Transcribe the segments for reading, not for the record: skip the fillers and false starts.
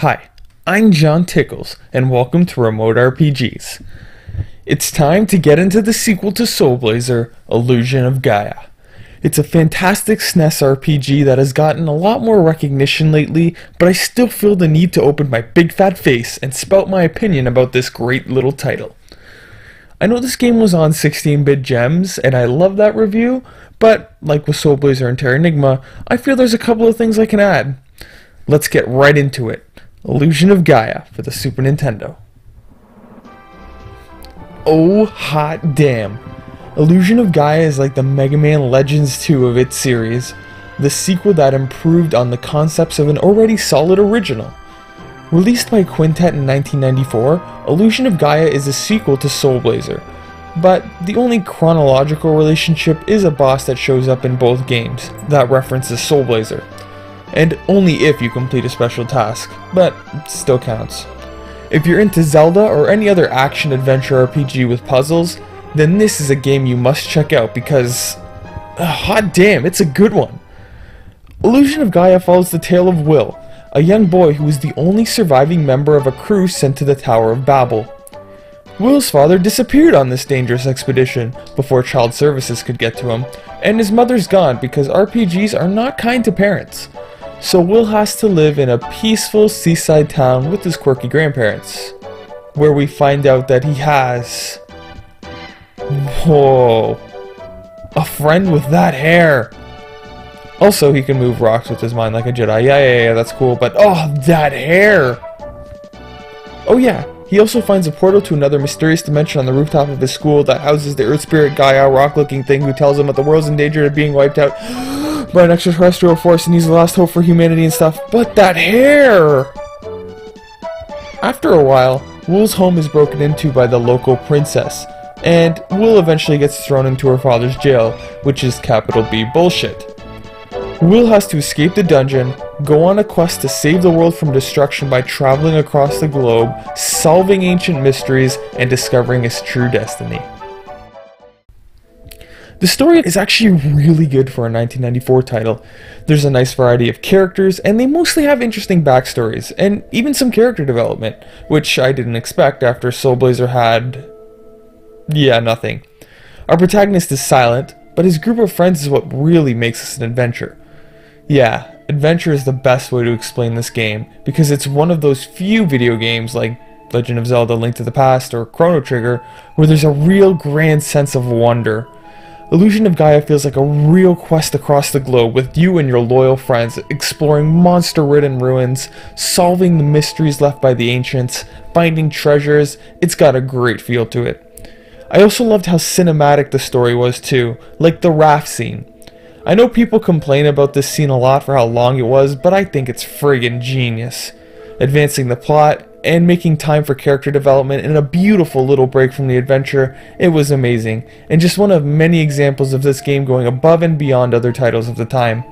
Hi, I'm John Tickles, and welcome to Remote RPGs. It's time to get into the sequel to Soul Blazer, Illusion of Gaia. It's a fantastic SNES RPG that has gotten a lot more recognition lately, but I still feel the need to open my big fat face and spout my opinion about this great little title. I know this game was on 16-bit gems, and I love that review, but like with Soul Blazer and Terra Enigma, I feel there's a couple of things I can add. Let's get right into it. Illusion of Gaia for the Super Nintendo. Oh hot damn. Illusion of Gaia is like the Mega Man Legends 2 of its series, the sequel that improved on the concepts of an already solid original. Released by Quintet in 1994, Illusion of Gaia is a sequel to Soul Blazer, but the only chronological relationship is a boss that shows up in both games that references Soul Blazer. And only if you complete a special task, but still counts. If you're into Zelda or any other action-adventure RPG with puzzles, then this is a game you must check out because, hot damn, it's a good one. Illusion of Gaia follows the tale of Will, a young boy who is the only surviving member of a crew sent to the Tower of Babel. Will's father disappeared on this dangerous expedition before Child Services could get to him, and his mother's gone because RPGs are not kind to parents. So Will has to live in a peaceful seaside town with his quirky grandparents, where we find out that he has... Whoa. A friend with that hair! Also, he can move rocks with his mind like a Jedi. Yeah, that's cool, but oh, that hair! Oh yeah, he also finds a portal to another mysterious dimension on the rooftop of his school that houses the Earth Spirit Gaia rock-looking thing who tells him that the world's in danger of being wiped out by an extraterrestrial force and he's the last hope for humanity and stuff, but that hair! After a while, Will's home is broken into by the local princess, and Will eventually gets thrown into her father's jail, which is capital B bullshit. Will has to escape the dungeon, go on a quest to save the world from destruction by traveling across the globe, solving ancient mysteries, and discovering his true destiny. The story is actually really good for a 1994 title. There's a nice variety of characters, and they mostly have interesting backstories, and even some character development, which I didn't expect after Soul Blazer had... yeah, nothing. Our protagonist is silent, but his group of friends is what really makes this an adventure. Yeah, adventure is the best way to explain this game, because it's one of those few video games like Legend of Zelda: Link to the Past or Chrono Trigger where there's a real grand sense of wonder. Illusion of Gaia feels like a real quest across the globe with you and your loyal friends exploring monster-ridden ruins, solving the mysteries left by the ancients, finding treasures. It's got a great feel to it. I also loved how cinematic the story was too, like the raft scene. I know people complain about this scene a lot for how long it was, but I think it's friggin' genius. Advancing the plot, and making time for character development and a beautiful little break from the adventure, it was amazing, and just one of many examples of this game going above and beyond other titles of the time.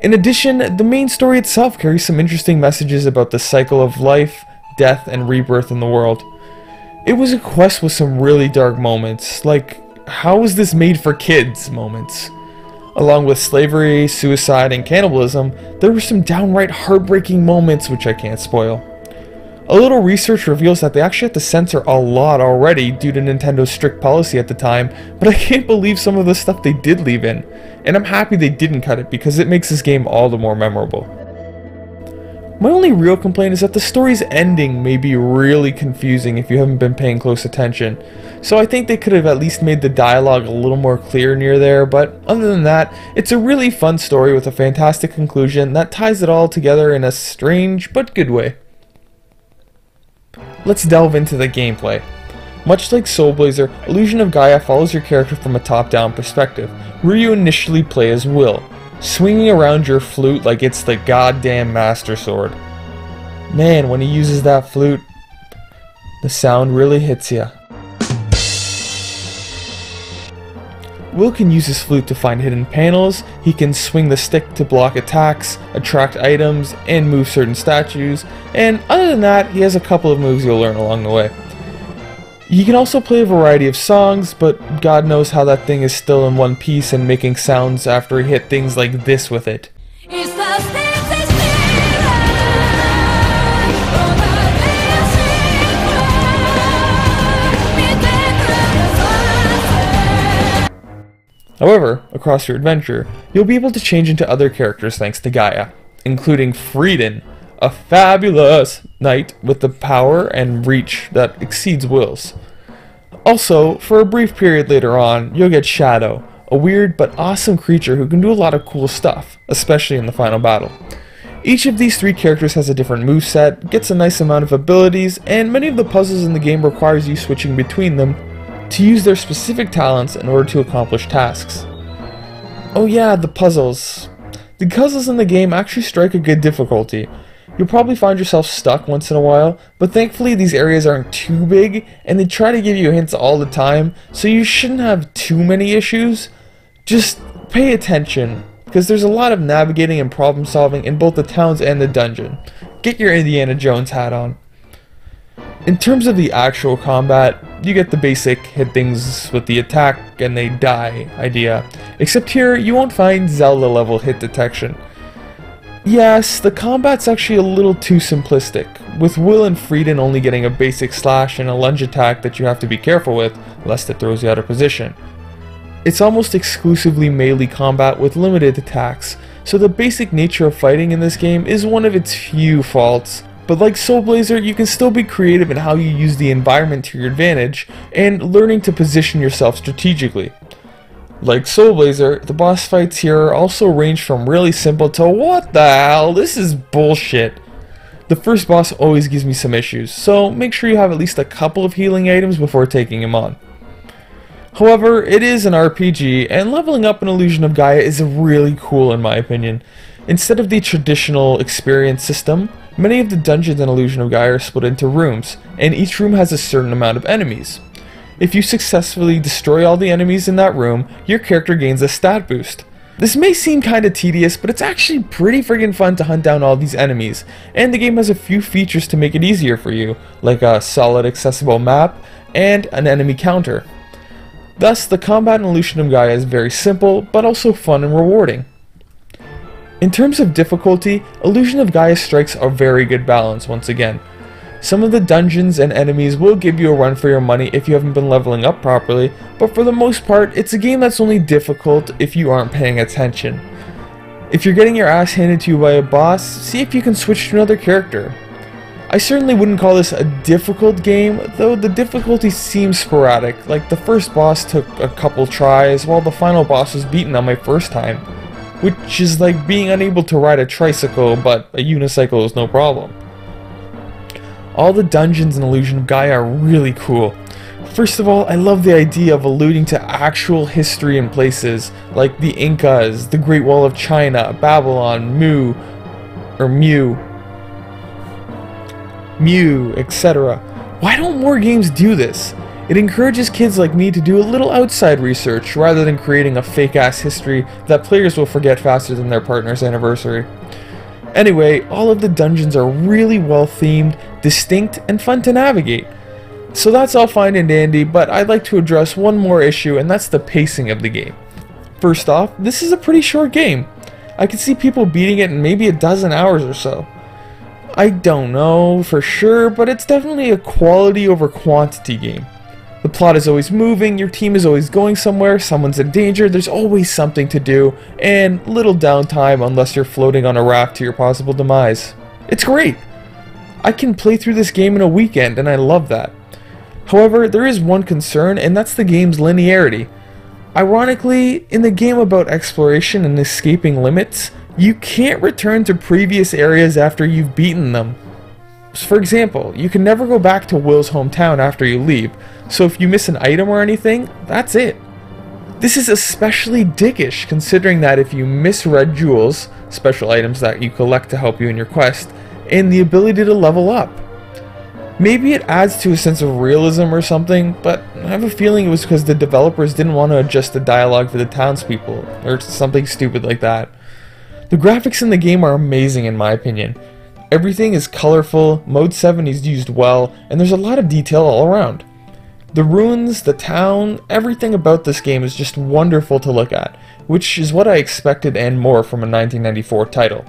In addition, the main story itself carries some interesting messages about the cycle of life, death, and rebirth in the world. It was a quest with some really dark moments, like, how was this made for kids moments? Along with slavery, suicide, and cannibalism, there were some downright heartbreaking moments which I can't spoil. A little research reveals that they actually had to censor a lot already due to Nintendo's strict policy at the time, but I can't believe some of the stuff they did leave in, and I'm happy they didn't cut it because it makes this game all the more memorable. My only real complaint is that the story's ending may be really confusing if you haven't been paying close attention, so I think they could have at least made the dialogue a little more clear near there, but other than that, it's a really fun story with a fantastic conclusion that ties it all together in a strange but good way. Let's delve into the gameplay. Much like Soul Blazer, Illusion of Gaia follows your character from a top-down perspective, where you initially play as Will, swinging around your flute like it's the goddamn Master Sword. Man, when he uses that flute, the sound really hits ya. Will can use his flute to find hidden panels, he can swing the stick to block attacks, attract items, and move certain statues, and other than that, he has a couple of moves you'll learn along the way. He can also play a variety of songs, but God knows how that thing is still in one piece and making sounds after he hit things like this with it. However, across your adventure, you'll be able to change into other characters thanks to Gaia, including Frieden, a fabulous knight with the power and reach that exceeds Will's. Also, for a brief period later on, you'll get Shadow, a weird but awesome creature who can do a lot of cool stuff, especially in the final battle. Each of these three characters has a different moveset, gets a nice amount of abilities, and many of the puzzles in the game requires you switching between them to use their specific talents in order to accomplish tasks. Oh yeah, the puzzles. The puzzles in the game actually strike a good difficulty. You'll probably find yourself stuck once in a while, but thankfully these areas aren't too big, and they try to give you hints all the time, so you shouldn't have too many issues. Just pay attention, because there's a lot of navigating and problem solving in both the towns and the dungeon. Get your Indiana Jones hat on. In terms of the actual combat, you get the basic hit things with the attack and they die idea, except here you won't find Zelda level hit detection. Yes, the combat's actually a little too simplistic, with Will and Frieden only getting a basic slash and a lunge attack that you have to be careful with, lest it throws you out of position. It's almost exclusively melee combat with limited attacks, so the basic nature of fighting in this game is one of its few faults, but like Soul Blazer, you can still be creative in how you use the environment to your advantage, and learning to position yourself strategically. Like Soul Blazer, the boss fights here also range from really simple to what the hell, this is bullshit. The first boss always gives me some issues, so make sure you have at least a couple of healing items before taking him on. However, it is an RPG, and leveling up in Illusion of Gaia is really cool in my opinion. Instead of the traditional experience system, many of the dungeons in Illusion of Gaia are split into rooms, and each room has a certain amount of enemies. If you successfully destroy all the enemies in that room, your character gains a stat boost. This may seem kinda tedious, but it's actually pretty friggin' fun to hunt down all these enemies, and the game has a few features to make it easier for you, like a solid accessible map and an enemy counter. Thus, the combat in Illusion of Gaia is very simple, but also fun and rewarding. In terms of difficulty, Illusion of Gaia strikes a very good balance once again. Some of the dungeons and enemies will give you a run for your money if you haven't been leveling up properly, but for the most part, it's a game that's only difficult if you aren't paying attention. If you're getting your ass handed to you by a boss, see if you can switch to another character. I certainly wouldn't call this a difficult game, though the difficulty seems sporadic, like the first boss took a couple tries while the final boss was beaten on my first time, which is like being unable to ride a tricycle, but a unicycle is no problem. All the dungeons in Illusion of Gaia are really cool. First of all, I love the idea of alluding to actual history and places, like the Incas, the Great Wall of China, Babylon, Mew, etc. Why don't more games do this? It encourages kids like me to do a little outside research rather than creating a fake-ass history that players will forget faster than their partner's anniversary. Anyway, all of the dungeons are really well themed, distinct, and fun to navigate. So that's all fine and dandy, but I'd like to address one more issue, and that's the pacing of the game. First off, this is a pretty short game. I could see people beating it in maybe a dozen hours or so. I don't know for sure, but it's definitely a quality over quantity game. The plot is always moving, your team is always going somewhere, someone's in danger, there's always something to do, and little downtime unless you're floating on a raft to your possible demise. It's great! I can play through this game in a weekend, and I love that. However, there is one concern, and that's the game's linearity. Ironically, in the game about exploration and escaping limits, you can't return to previous areas after you've beaten them. For example, you can never go back to Will's hometown after you leave, so if you miss an item or anything, that's it. This is especially dickish considering that if you miss red jewels, special items that you collect to help you in your quest, and the ability to level up. Maybe it adds to a sense of realism or something, but I have a feeling it was because the developers didn't want to adjust the dialogue for the townspeople, or something stupid like that. The graphics in the game are amazing in my opinion. Everything is colorful, Mode 7 is used well, and there's a lot of detail all around. The ruins, the town, everything about this game is just wonderful to look at, which is what I expected and more from a 1994 title.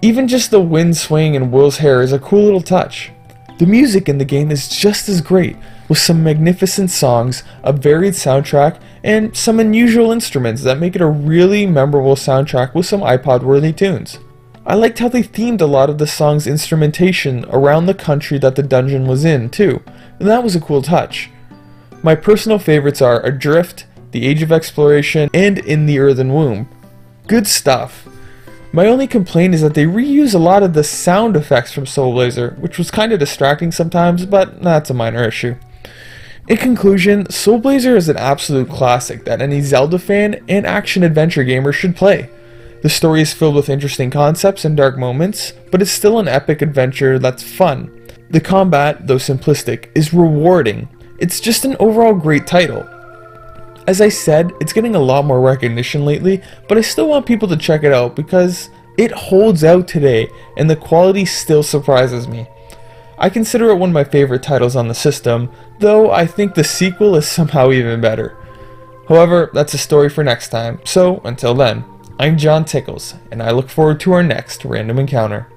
Even just the wind swaying in Will's hair is a cool little touch. The music in the game is just as great, with some magnificent songs, a varied soundtrack, and some unusual instruments that make it a really memorable soundtrack with some iPod-worthy tunes. I liked how they themed a lot of the song's instrumentation around the country that the dungeon was in, too, and that was a cool touch. My personal favorites are Adrift, The Age of Exploration, and In the Earthen Womb. Good stuff. My only complaint is that they reuse a lot of the sound effects from Soul Blazer, which was kinda distracting sometimes, but that's a minor issue. In conclusion, Soul Blazer is an absolute classic that any Zelda fan and action-adventure gamer should play. The story is filled with interesting concepts and dark moments, but it's still an epic adventure that's fun. The combat, though simplistic, is rewarding. It's just an overall great title. As I said, it's getting a lot more recognition lately, but I still want people to check it out because it holds out today and the quality still surprises me. I consider it one of my favorite titles on the system, though I think the sequel is somehow even better. However, that's a story for next time, so until then, I'm John Tickles, and I look forward to our next random encounter.